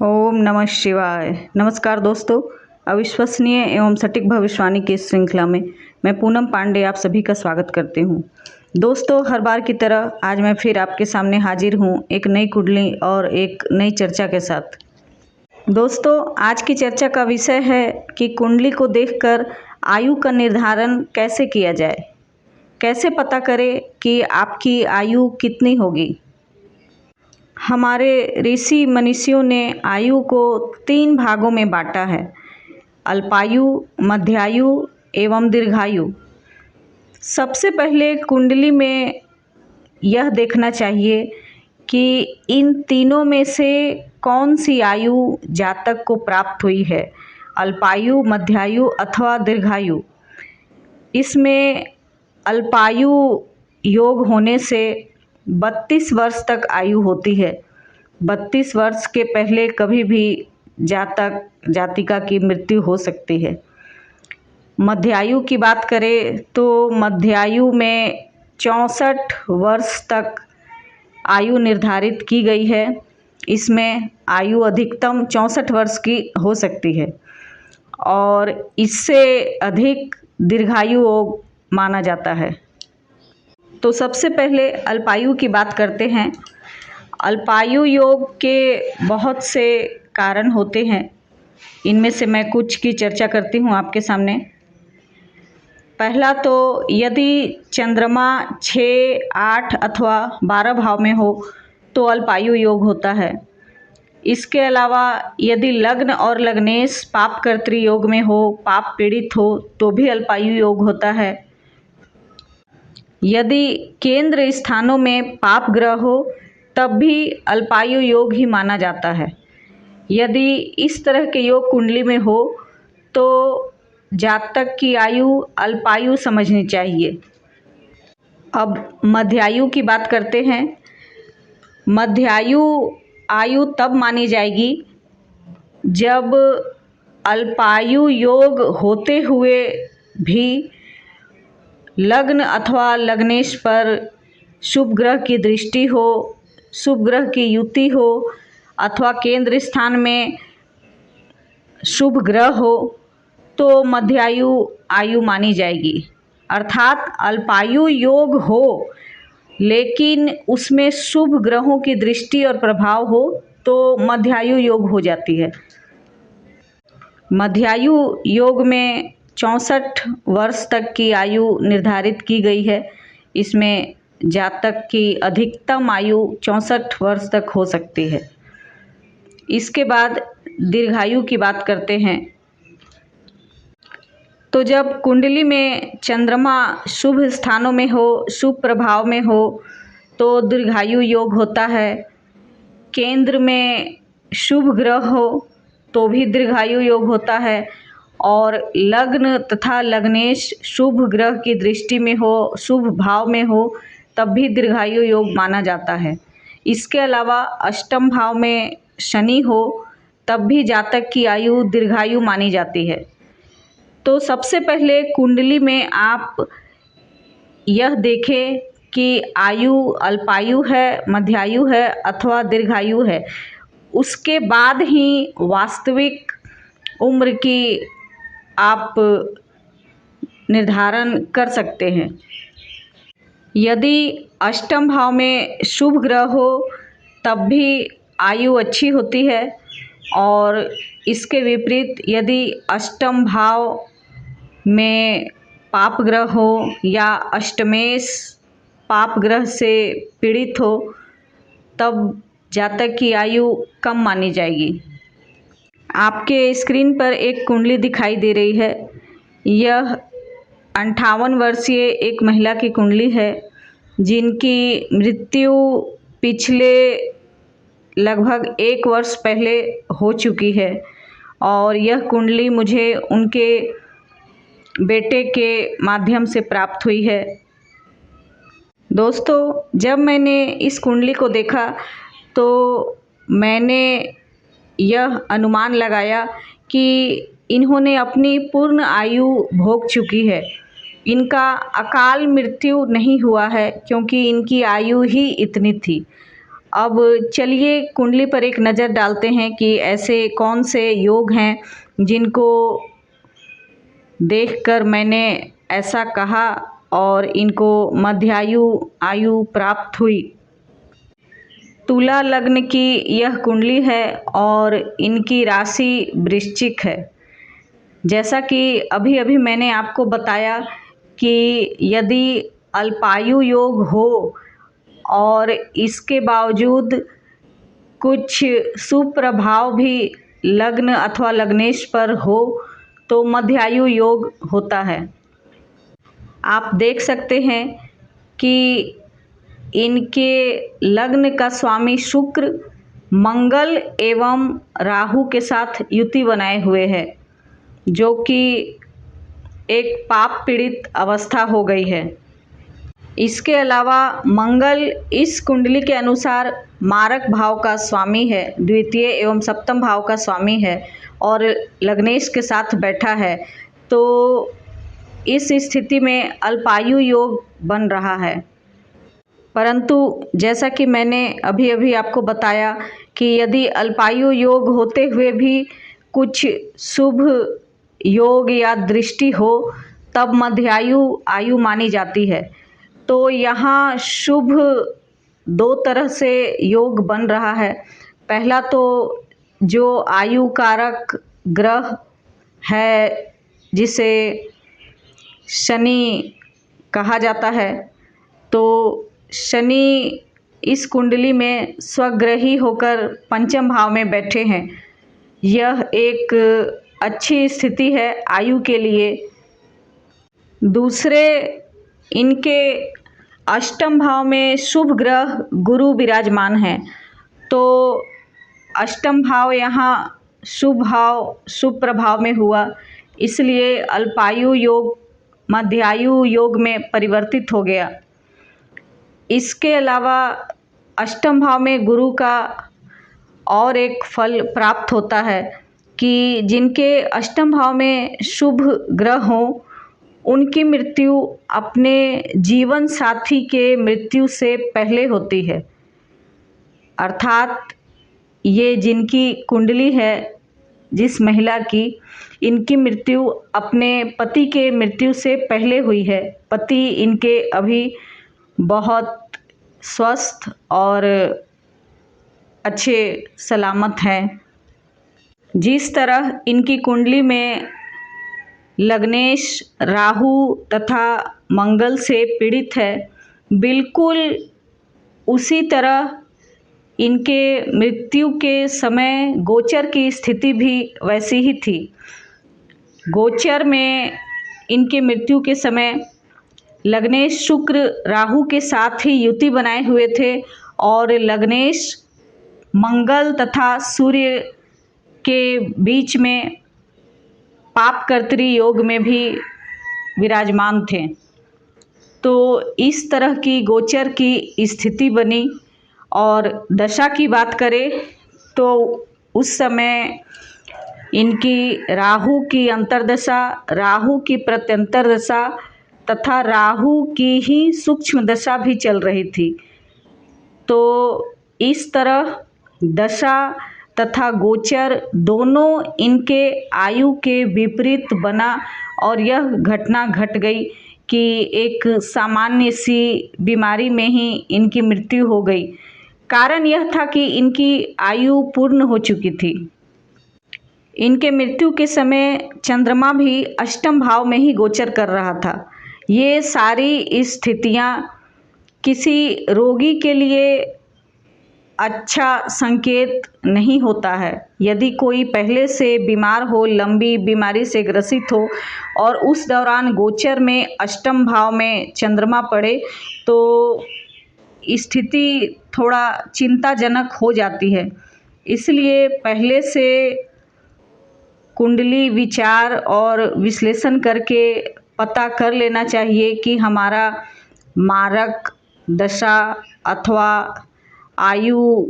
ओम नमः शिवाय। नमस्कार दोस्तों, अविश्वसनीय एवं सटीक भविष्यवाणी की इस श्रृंखला में मैं पूनम पांडे आप सभी का स्वागत करती हूँ। दोस्तों, हर बार की तरह आज मैं फिर आपके सामने हाजिर हूँ एक नई कुंडली और एक नई चर्चा के साथ। दोस्तों, आज की चर्चा का विषय है कि कुंडली को देखकर आयु का निर्धारण कैसे किया जाए, कैसे पता करें कि आपकी आयु कितनी होगी। हमारे ऋषि मनीषियों ने आयु को 3 भागों में बांटा है: अल्पायु, मध्यायु एवं दीर्घायु। सबसे पहले कुंडली में यह देखना चाहिए कि इन तीनों में से कौन सी आयु जातक को प्राप्त हुई है, अल्पायु, मध्यायु अथवा दीर्घायु। इसमें अल्पायु योग होने से 32 वर्ष तक आयु होती है। 32 वर्ष के पहले कभी भी जातक जातिका की मृत्यु हो सकती है। मध्यायु की बात करें तो मध्यायु में 64 वर्ष तक आयु निर्धारित की गई है। इसमें आयु अधिकतम 64 वर्ष की हो सकती है और इससे अधिक दीर्घायु योग माना जाता है। तो सबसे पहले अल्पायु की बात करते हैं। अल्पायु योग के बहुत से कारण होते हैं, इनमें से मैं कुछ की चर्चा करती हूँ आपके सामने। पहला तो यदि चंद्रमा 6, 8 अथवा 12 भाव में हो तो अल्पायु योग होता है। इसके अलावा यदि लग्न और लग्नेश पाप कर्तृ योग में हो, पाप पीड़ित हो तो भी अल्पायु योग होता है। यदि केंद्र स्थानों में पाप ग्रह हो तब भी अल्पायु योग ही माना जाता है। यदि इस तरह के योग कुंडली में हो तो जातक की आयु अल्पायु समझनी चाहिए। अब मध्यायु की बात करते हैं। मध्यायु आयु तब मानी जाएगी जब अल्पायु योग होते हुए भी लग्न अथवा लग्नेश पर शुभ ग्रह की दृष्टि हो, शुभ ग्रह की युति हो अथवा केंद्र स्थान में शुभ ग्रह हो तो मध्यायु आयु मानी जाएगी। अर्थात अल्पायु योग हो लेकिन उसमें शुभ ग्रहों की दृष्टि और प्रभाव हो तो मध्यायु योग हो जाती है। मध्यायु योग में 64 वर्ष तक की आयु निर्धारित की गई है। इसमें जातक की अधिकतम आयु 64 वर्ष तक हो सकती है। इसके बाद दीर्घायु की बात करते हैं। तो जब कुंडली में चंद्रमा शुभ स्थानों में हो, शुभ प्रभाव में हो तो दीर्घायु योग होता है। केंद्र में शुभ ग्रह हो तो भी दीर्घायु योग होता है और लग्न तथा लग्नेश शुभ ग्रह की दृष्टि में हो, शुभ भाव में हो तब भी दीर्घायु योग माना जाता है। इसके अलावा अष्टम भाव में शनि हो तब भी जातक की आयु दीर्घायु मानी जाती है। तो सबसे पहले कुंडली में आप यह देखें कि आयु अल्पायु है, मध्यायु है अथवा दीर्घायु है। उसके बाद ही वास्तविक उम्र की आप निर्धारण कर सकते हैं। यदि अष्टम भाव में शुभ ग्रह हो तब भी आयु अच्छी होती है और इसके विपरीत यदि अष्टम भाव में पाप ग्रह हो या अष्टमेश पाप ग्रह से पीड़ित हो तब जातक की आयु कम मानी जाएगी। आपके स्क्रीन पर एक कुंडली दिखाई दे रही है। यह 58 वर्षीय एक महिला की कुंडली है जिनकी मृत्यु पिछले लगभग 1 वर्ष पहले हो चुकी है और यह कुंडली मुझे उनके बेटे के माध्यम से प्राप्त हुई है। दोस्तों, जब मैंने इस कुंडली को देखा तो मैंने यह अनुमान लगाया कि इन्होंने अपनी पूर्ण आयु भोग चुकी है। इनका अकाल मृत्यु नहीं हुआ है क्योंकि इनकी आयु ही इतनी थी। अब चलिए कुंडली पर एक नज़र डालते हैं कि ऐसे कौन से योग हैं जिनको देखकर मैंने ऐसा कहा और इनको मध्यायु आयु प्राप्त हुई। तुला लग्न की यह कुंडली है और इनकी राशि वृश्चिक है। जैसा कि अभी अभी मैंने आपको बताया कि यदि अल्पायु योग हो और इसके बावजूद कुछ सुप्रभाव भी लग्न अथवा लग्नेश पर हो तो मध्यायु योग होता है। आप देख सकते हैं कि इनके लग्न का स्वामी शुक्र मंगल एवं राहु के साथ युति बनाए हुए है, जो कि एक पाप पीड़ित अवस्था हो गई है। इसके अलावा मंगल इस कुंडली के अनुसार मारक भाव का स्वामी है, द्वितीय एवं सप्तम भाव का स्वामी है और लग्नेश के साथ बैठा है। तो इस स्थिति में अल्पायु योग बन रहा है। परंतु जैसा कि मैंने अभी अभी आपको बताया कि यदि अल्पायु योग होते हुए भी कुछ शुभ योग या दृष्टि हो तब मध्यायु आयु मानी जाती है। तो यहाँ शुभ दो तरह से योग बन रहा है। पहला तो जो आयु कारक ग्रह है जिसे शनि कहा जाता है, तो शनि इस कुंडली में स्वग्रही होकर पंचम भाव में बैठे हैं। यह एक अच्छी स्थिति है आयु के लिए। दूसरे इनके अष्टम भाव में शुभ ग्रह गुरु विराजमान हैं, तो अष्टम भाव यहाँ शुभ भाव शुभ प्रभाव में हुआ, इसलिए अल्पायु योग मध्यायु योग में परिवर्तित हो गया। इसके अलावा अष्टम भाव में गुरु का और एक फल प्राप्त होता है कि जिनके अष्टम भाव में शुभ ग्रह हों उनकी मृत्यु अपने जीवन साथी के मृत्यु से पहले होती है। अर्थात ये जिनकी कुंडली है, जिस महिला की, इनकी मृत्यु अपने पति के मृत्यु से पहले हुई है। पति इनके अभी बहुत स्वस्थ और अच्छे सलामत हैं। जिस तरह इनकी कुंडली में लग्नेश राहु तथा मंगल से पीड़ित है, बिल्कुल उसी तरह इनके मृत्यु के समय गोचर की स्थिति भी वैसी ही थी। गोचर में इनके मृत्यु के समय लग्नेश शुक्र राहु के साथ ही युति बनाए हुए थे और लग्नेश मंगल तथा सूर्य के बीच में पाप कर्तरी योग में भी विराजमान थे। तो इस तरह की गोचर की स्थिति बनी। और दशा की बात करें तो उस समय इनकी राहु की अंतर्दशा, राहु की प्रत्यंतर दशा तथा राहु की ही सूक्ष्म दशा भी चल रही थी। तो इस तरह दशा तथा गोचर दोनों इनके आयु के विपरीत बना और यह घटना घट गई कि एक सामान्य सी बीमारी में ही इनकी मृत्यु हो गई। कारण यह था कि इनकी आयु पूर्ण हो चुकी थी। इनके मृत्यु के समय चंद्रमा भी अष्टम भाव में ही गोचर कर रहा था। ये सारी स्थितियाँ किसी रोगी के लिए अच्छा संकेत नहीं होता है। यदि कोई पहले से बीमार हो, लंबी बीमारी से ग्रसित हो और उस दौरान गोचर में अष्टम भाव में चंद्रमा पड़े तो स्थिति थोड़ा चिंताजनक हो जाती है। इसलिए पहले से कुंडली विचार और विश्लेषण करके पता कर लेना चाहिए कि हमारा मारक दशा अथवा आयु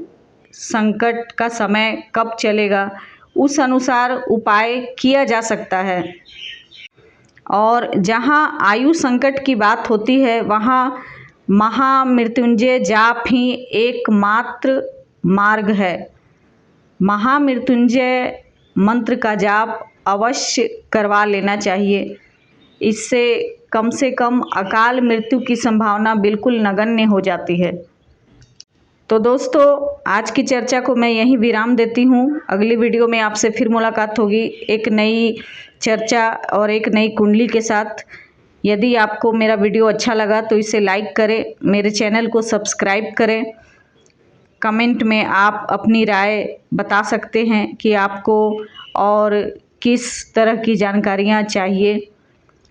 संकट का समय कब चलेगा, उस अनुसार उपाय किया जा सकता है। और जहाँ आयु संकट की बात होती है वहाँ महामृत्युंजय जाप ही एकमात्र मार्ग है। महामृत्युंजय मंत्र का जाप अवश्य करवा लेना चाहिए। इससे कम से कम अकाल मृत्यु की संभावना बिल्कुल नगण्य हो जाती है। तो दोस्तों, आज की चर्चा को मैं यहीं विराम देती हूँ। अगली वीडियो में आपसे फिर मुलाकात होगी एक नई चर्चा और एक नई कुंडली के साथ। यदि आपको मेरा वीडियो अच्छा लगा तो इसे लाइक करें, मेरे चैनल को सब्सक्राइब करें। कमेंट में आप अपनी राय बता सकते हैं कि आपको और किस तरह की जानकारियाँ चाहिए।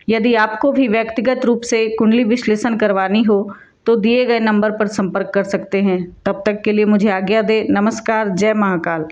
यदि आपको भी व्यक्तिगत रूप से कुंडली विश्लेषण करवानी हो तो दिए गए नंबर पर संपर्क कर सकते हैं। तब तक के लिए मुझे आज्ञा दें। नमस्कार। जय महाकाल।